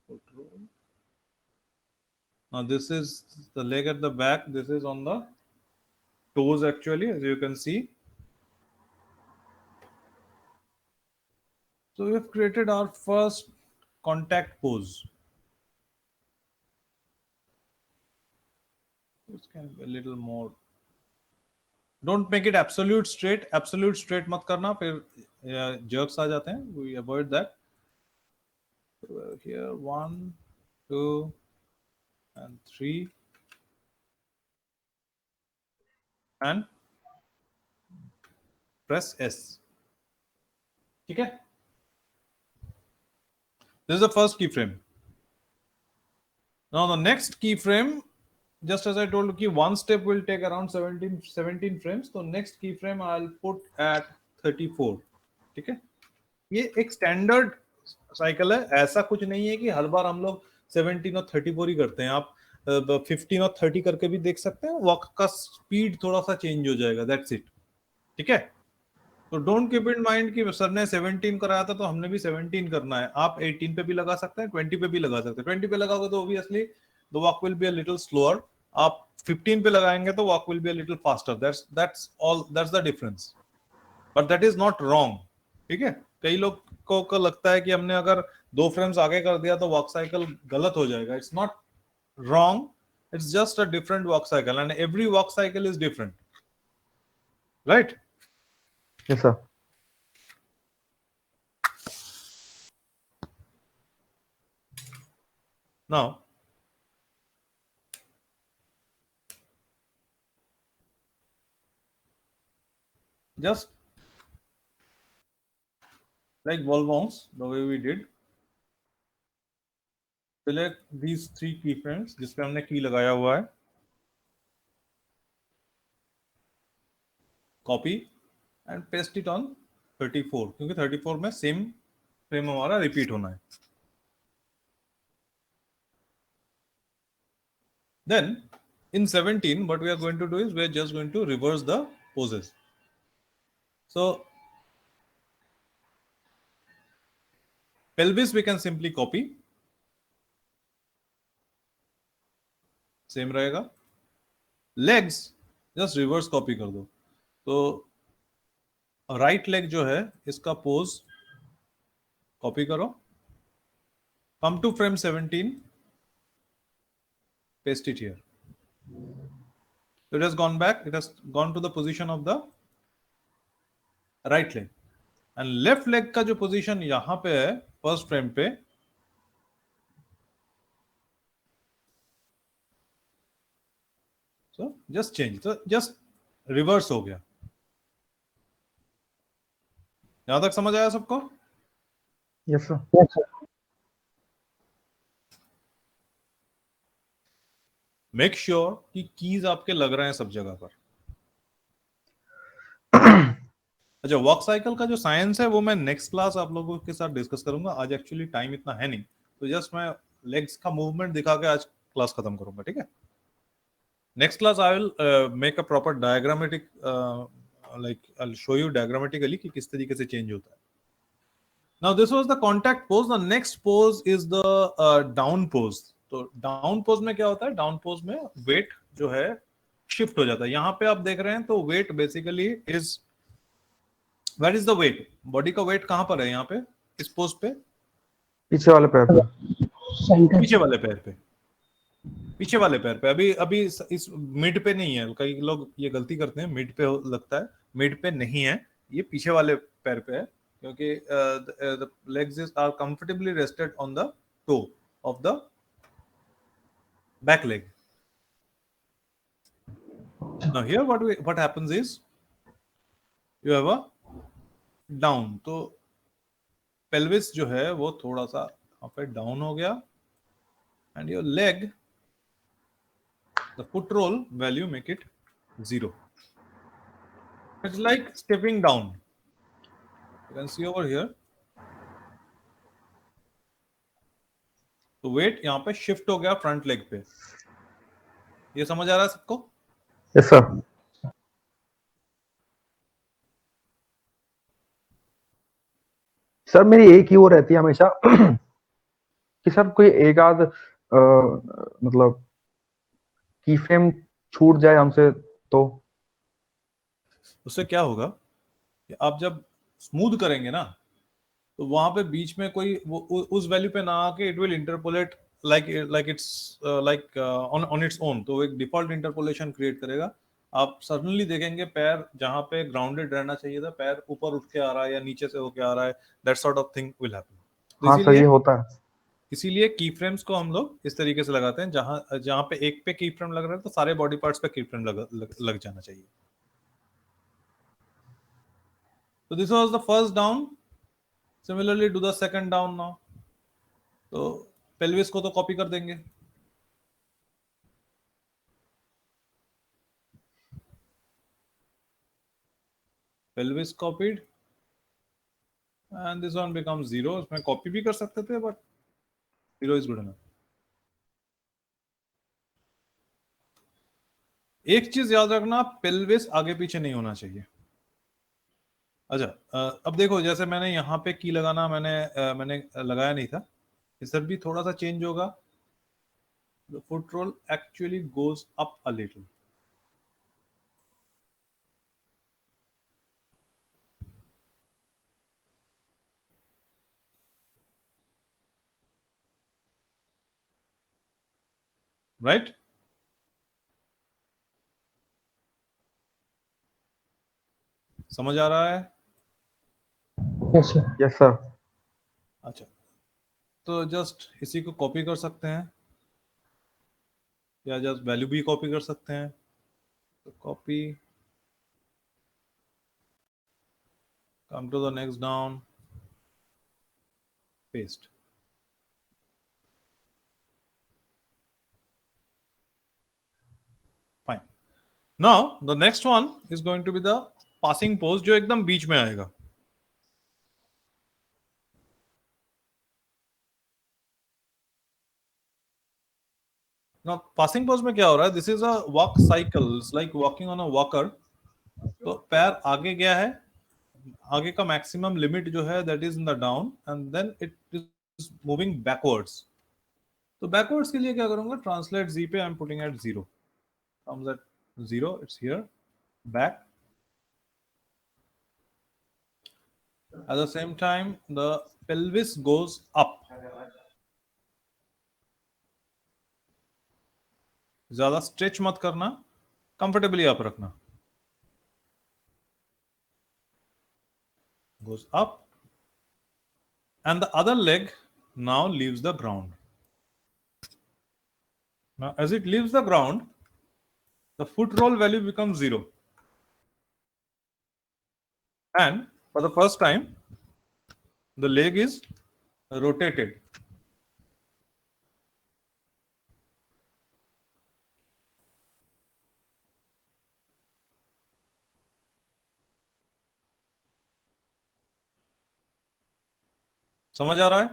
Foot roll. Now this is the leg at the back. This is on the toes actually, as you can see. So we have created our first contact pose. This can be a little more. Don't make it absolute straight. Absolute straight मत करना, फिर jerks आ जाते हैं. We avoid that. So here 1, 2, and 3, and press S. Okay. This is the first keyframe. Now the next keyframe, just as I told you, one step will take around 17 frames. So next keyframe I'll put at 34. ठीक है? ये एक standard cycle है, ऐसा कुछ नहीं है कि हर बार हम लोग 17 और 34 ही करते हैं. आप 15 और 30 करके भी देख सकते हैं. वॉक का स्पीड थोड़ा सा चेंज हो जाएगा, दैट्स इट. ठीक है? तो डोंट कीप इन माइंड कि सर ने 17 कराया था तो हमने भी 17 करना है. आप 18 पे भी लगा सकते हैं, 20 पे भी लगा सकते हैं. 20 पे लगाओगे तो obviously the walk will be a little slower. आप 15 पे लगाएंगे तो walk will be a little faster. That's all, that's the difference. But that is not wrong. ठीक है? कई लोग को लगता है कि हमने अगर 2 फ्रेम्स आगे कर दिया तो वॉक साइकिल गलत हो जाएगा. It's not wrong. It's just a different walk cycle, and every walk cycle is different, right? Yes, sir. Now, just like ball bounce, the way we did, select these 3 keyframes जिसपे हमने की लगाया हुआ है. Copy and paste it on 34, क्योंकि 34 में same frame हमारा repeat होना है. Then in 17, what we are going to do is we are just going to reverse the poses. So pelvis we can simply copy, same रहेगा. Legs just reverse copy कर दो. तो right leg जो है इसका pose copy करो. Come to frame 17, paste it here. So it has gone back. It has gone to the position of the right leg. And left leg का जो position यहाँ पे है first frame पे, so just change. So just reverse हो गया. यहां तक समझ आया सबको? Yes sir. Yes, sir. Make sure कि कीज आपके लग रहे हैं सब जगह पर. अच्छा, वर्क साइकिल का जो साइंस है वो मैं नेक्स्ट क्लास आप लोगों के साथ डिस्कस करूंगा. आज एक्चुअली टाइम इतना है नहीं, तो जस्ट मैं लेग्स का मूवमेंट दिखा के आज क्लास खत्म करूंगा. ठीक है, next class I will make a proper diagrammatic, like I will show you diagrammatically कि किस तरीके से चेंज होता है. Now this was the contact pose. The next pose is the down pose. तो डाउन पोज में क्या होता है? डाउन पोज में वेट जो है शिफ्ट हो जाता है. यहाँ पे आप देख रहे हैं तो weight basically is, where is the weight? Body का वेट कहां पर है? यहाँ पे इस पोज पे पीछे वाले पैर पे. Center. पीछे वाले पैर पे. पीछे वाले पैर पे. अभी अभी इस मिड पे नहीं है. कई लोग ये गलती करते हैं, मिड पे लगता है. मिड पे नहीं है, ये पीछे वाले पैर पे है, क्योंकि the legs are comfortably rested on the toe of the back leg. Now here what happens is you have a down. तो pelvis जो है वो थोड़ा सा यहाँ पे डाउन हो गया, and your leg, the foot roll value make it 0. It's like stepping down. You can see over here. तो वेट यहाँ पे शिफ्ट हो गया फ्रंट लेग पे. ये समझ आ रहा है सबको? Yes sir. सर मेरी एक ही वो रहती है हमेशा कि सर कोई एक आध मतलब की फ्रेम छूट जाए हमसे, तो उससे क्या होगा कि आप जब स्मूथ करेंगे ना, तो वहां पे बीच में कोई उस वैल्यू पे ना आके it will interpolate like it's like on its own. तो एक डिफॉल्ट इंटरपोलेशन क्रिएट करेगा. आप सडनली देखेंगे पैर जहां पे ग्राउंडेड रहना चाहिए था, पैर ऊपर उठ के आ रहा है या नीचे से होके आ रहा है. That sort of thing will happen. हाँ सर ये होता है. इसीलिए की फ्रेम्स को हम लोग इस तरीके से लगाते हैं, जहां पे एक पे की फ्रेम लग रहा है तो सारे बॉडी पार्ट्स पे की फ्रेम लग जाना चाहिए. तो this was the first down. Similarly do the second down now. तो पेल्विस को तो कॉपी कर देंगे. Pelvis copied and this one becomes 0. इसमें कॉपी भी कर सकते थे, बट 0 इज गुड इनफ. एक चीज याद रखना, पेल्विस आगे पीछे नहीं होना चाहिए. अच्छा, अब देखो, जैसे मैंने यहाँ पे की लगाना मैंने लगाया नहीं था. इधर भी थोड़ा सा चेंज होगा. The foot roll actually goes up a little. Right? समझ आ रहा है? Yes, sir. Yes sir. अच्छा, तो जस्ट इसी को कॉपी कर सकते हैं या जस्ट वैल्यू भी कॉपी कर सकते हैं. तो copy, come to the next down, paste. Fine. Now the next one is going to be the passing pose जो एकदम बीच में आएगा. Now पासिंग पोज में क्या हो रहा है? This is a walk cycle, it's like walking on a walker. तो पैर आगे गया है, आगे का मैक्सिमम लिमिट जो है that is in the down, and then it is moving backwards. तो बैकवर्ड्स के लिए क्या करूंगा? ट्रांसलेट जी पे I am putting at 0. comes at 0, it's here, back. At the same time the pelvis goes up. ज्यादा stretch मत करना, comfortably आप रखना. Goes up, and the other leg now leaves the ground. Now as it leaves the ground, the foot roll value becomes 0, and for the first time the leg is rotated. समझ आ रहा है?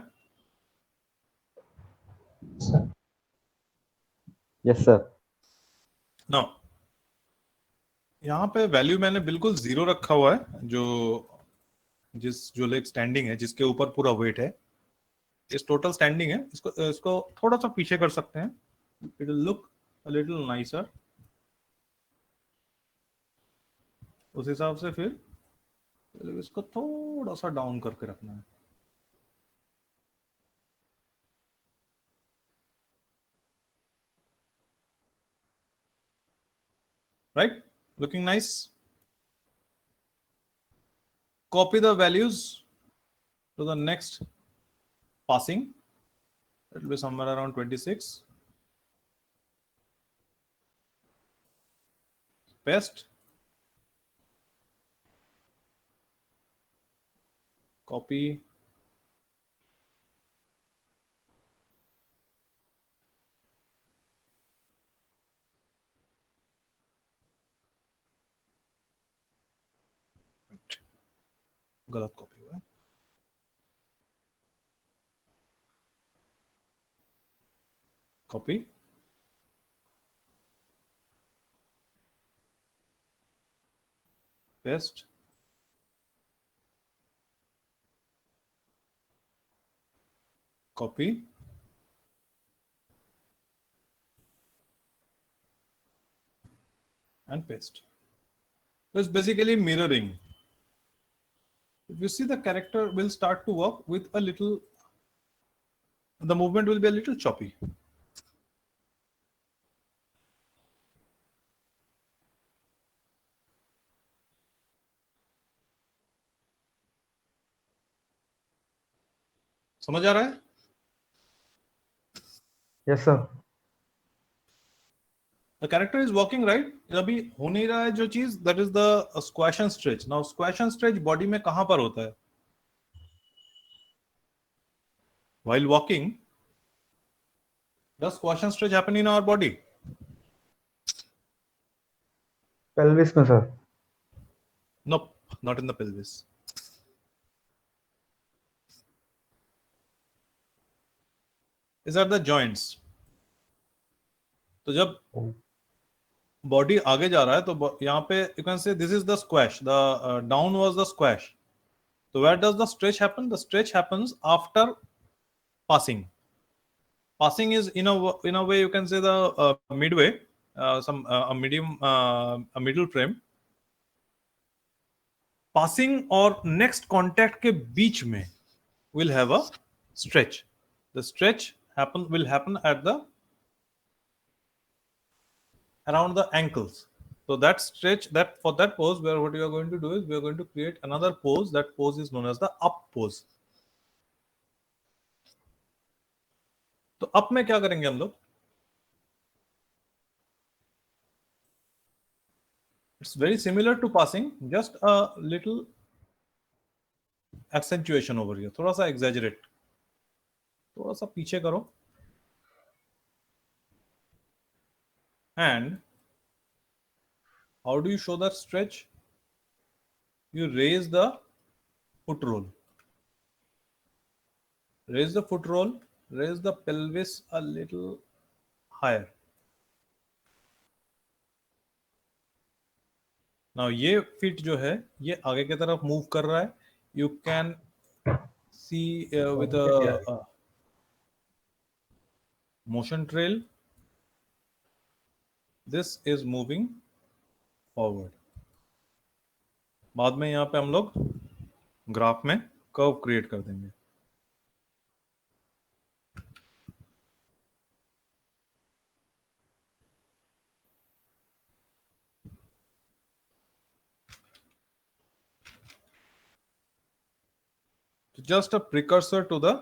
Yes sir. No, यहाँ पे value मैंने बिल्कुल 0 रखा हुआ है. जो लेग स्टैंडिंग है, जिसके ऊपर पूरा वेट है, इस टोटल स्टैंडिंग है. इसको थोड़ा सा पीछे कर सकते हैं. It will look a little nicer. उस हिसाब से फिर इसको थोड़ा सा डाउन करके रखना है. Right, looking nice. Copy the values to the next passing. It will be somewhere around 26. Paste. Copy. गलत कॉपी हुआ है. Copy. Paste. Copy. and paste. So it's basically mirroring. If you see, the character will start to work with a little, the movement will be a little choppy. समझ आ रहा है? Yes sir. The character is walking, right? अभी हो नहीं रहा है जो चीज, that is the squash and stretch. Now squash and stretch body में कहां पर होता है? While walking, does squash and stretch happen in our body? Pelvis में sir. Nope, not in the pelvis. These are the joints. तो जब body आगे जा रहा है तो यहाँ पे you can say this is the squash, the down was the squash. तो where does the stretch happen? The stretch happens after passing. Passing is in a way you can say the midway, a middle frame. Passing और next contact के बीच में will have a stretch. The stretch will happen at the around the ankles. So that stretch, that for that pose, where what we are going to do is we are going to create another pose. That pose is known as the up pose. तो up में क्या करेंगे हम लोग? It's very similar to passing, just a little accentuation over here. थोड़ा सा exaggerate, थोड़ा सा पीछे करो. And how do you show that stretch? you raise the foot roll. Raise the foot roll, raise the pelvis a little higher. Now ये feet जो है ये आगे की तरफ मूव कर रहा है. You can see with a motion trail, this is moving forward. बाद में यहाँ पे हम लोग ग्राफ में कर्व क्रिएट कर देंगे. Just a precursor to the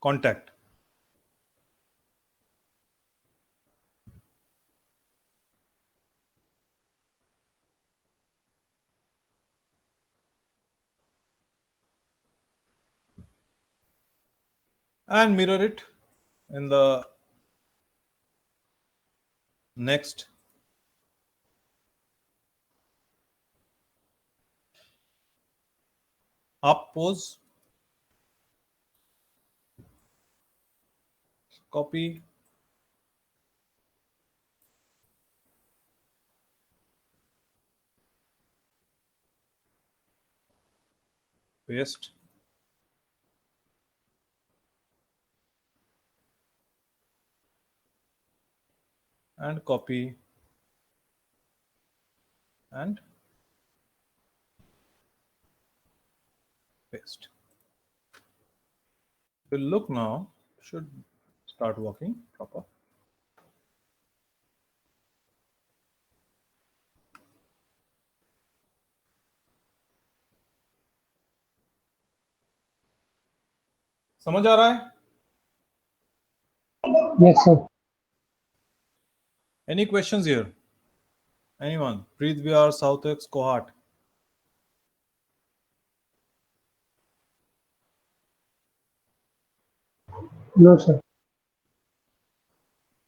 contact. And mirror it in the next up pose. Copy. Paste. And copy. And paste. The look now should start working proper. समझ आ रहा है? Yes, sir. Any questions here? Anyone? Preet Vihar, Southex, Cohort. No, sir.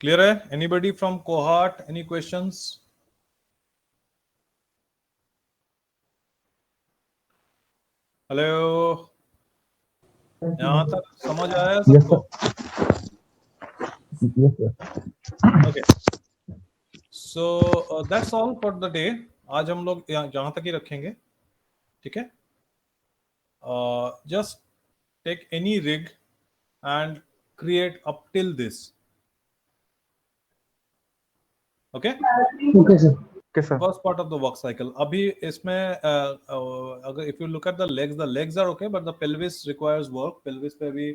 Clear है? Anybody from Cohort? Any questions? Hello. यहाँ तक समझ आया Yes, सबको? Yes, sir. Okay. So that's all for the day. आज हम लोग जहाँ तक ही रखेंगे. ठीक है? Just take any rig and create up till this. Okay? Okay, sir. Okay, sir. First part of the work cycle. अभी इसमें अगर if you look at the legs are okay, but the pelvis requires work. Pelvis पे भी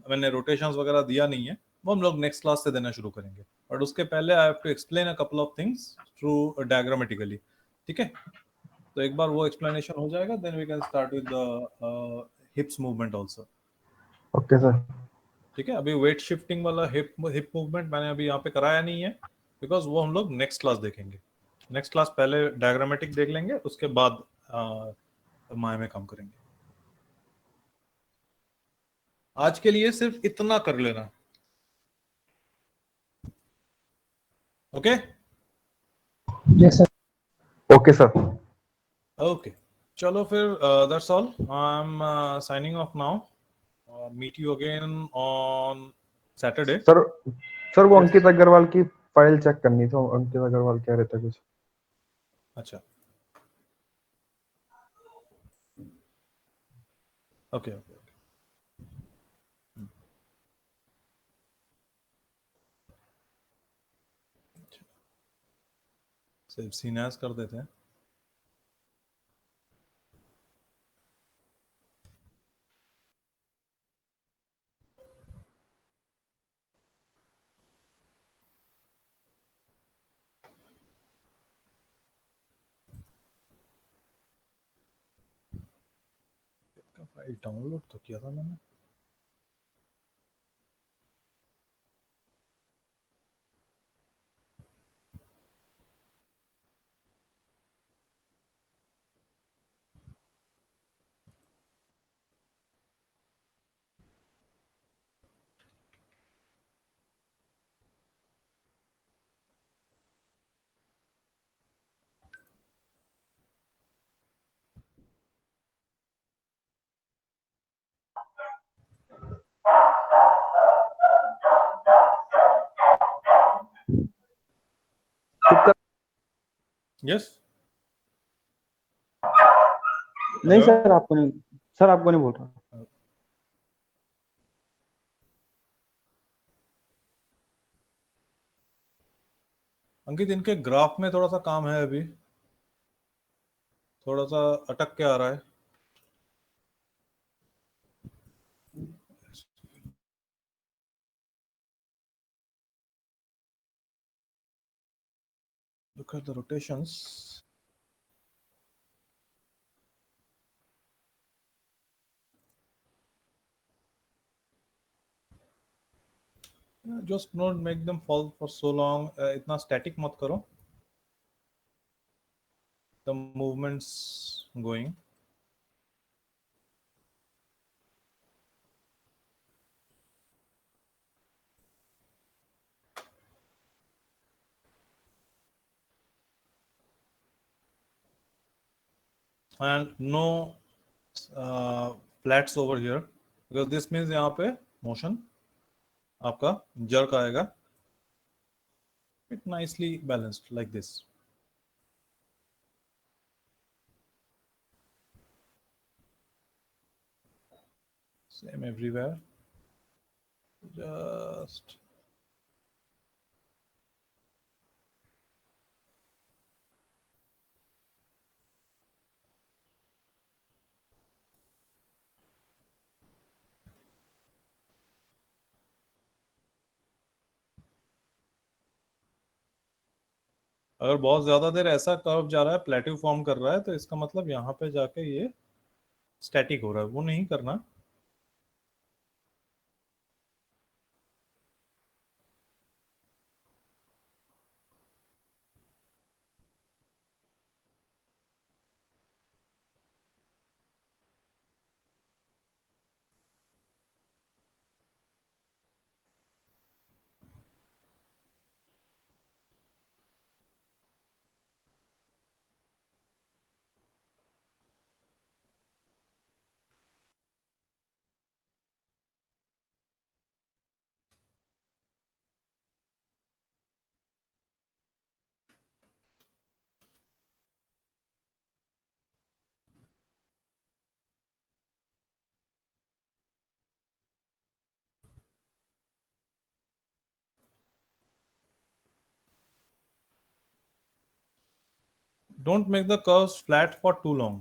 मैंने rotations वगैरह दिया नहीं है. वो हम लोग next class से देना शुरू करेंगे. और उसके पहले I have to explain a couple of things through diagrammatically. ठीक है? तो एक बार वो explanation हो जाएगा, then we can start with the hips movement also. Okay, sir. ठीक है? अभी weight shifting वाला hip movement मैंने अभी यहाँ पे कराया नहीं है, because वो हम लोग next class देखेंगे. नेक्स्ट क्लास पहले डायग्रामेटिक देख लेंगे, उसके बाद माय में काम करेंगे. आज के लिए सिर्फ इतना कर लेना. Okay? Yes, sir. Okay, sir. Okay, चलो फिर that's all. I am signing off now. Meet you again on Saturday. Sir वो अंकित अग्रवाल की फाइल चेक करनी थी. अंकित अग्रवाल कह रहे थे कुछ. अच्छा, ओके ओके. सिर्फ सीनास कर देते हैं. फाइल डाउनलोड तो किया था मैंने. यस नहीं Hello? सर, आपको नहीं, सर आपको नहीं बोल रहा। अंकित, इनके ग्राफ में थोड़ा सा काम है अभी, थोड़ा सा अटक के आ रहा है। Look at the rotations. Just don't make them fall for so long. इतना static मत करो. The movements going. And no flats over here, because this means यहाँ पे motion आपका jerk आएगा. It nicely balanced like this. Same everywhere. Just अगर बहुत ज्यादा देर ऐसा कर्व जा रहा है, प्लेट्यू फॉर्म कर रहा है, तो इसका मतलब यहाँ पे जाके ये स्टैटिक हो रहा है, वो नहीं करना. Don't make the curves flat for too long.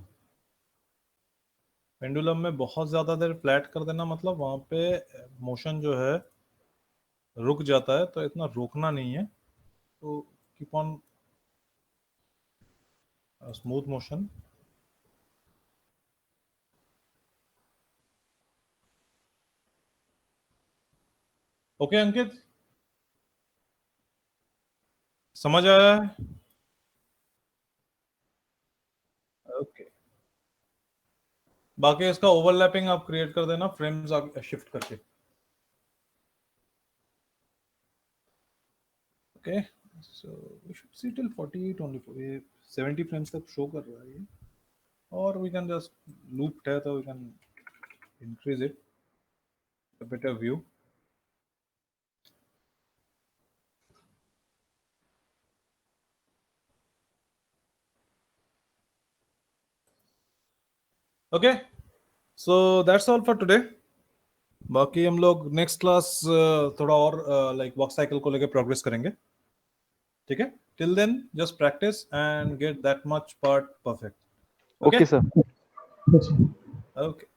Pendulum में बहुत ज्यादा देर फ्लैट कर देना मतलब वहां पे मोशन जो है रुक जाता है, तो इतना रोकना नहीं है. तो keep on smooth motion. Okay Ankit, समझ आया है? ओके. बाकी इसका ओवरलैपिंग आप क्रिएट कर देना फ्रेम्स शिफ्ट करके. Okay, so we should see till 48 only. ये 70 फ्रेम्स तक शो कर रहा है ये, और वी कैन जस्ट लूप है तो we can increase it a better view. Okay, so that's all for today. बाकी हम लोग नेक्स्ट क्लास थोड़ा और लाइक वर्क साइकिल को लेके प्रोग्रेस करेंगे. ठीक है, till then just practice and get that much part perfect. Okay sir. Yes, sir. Okay.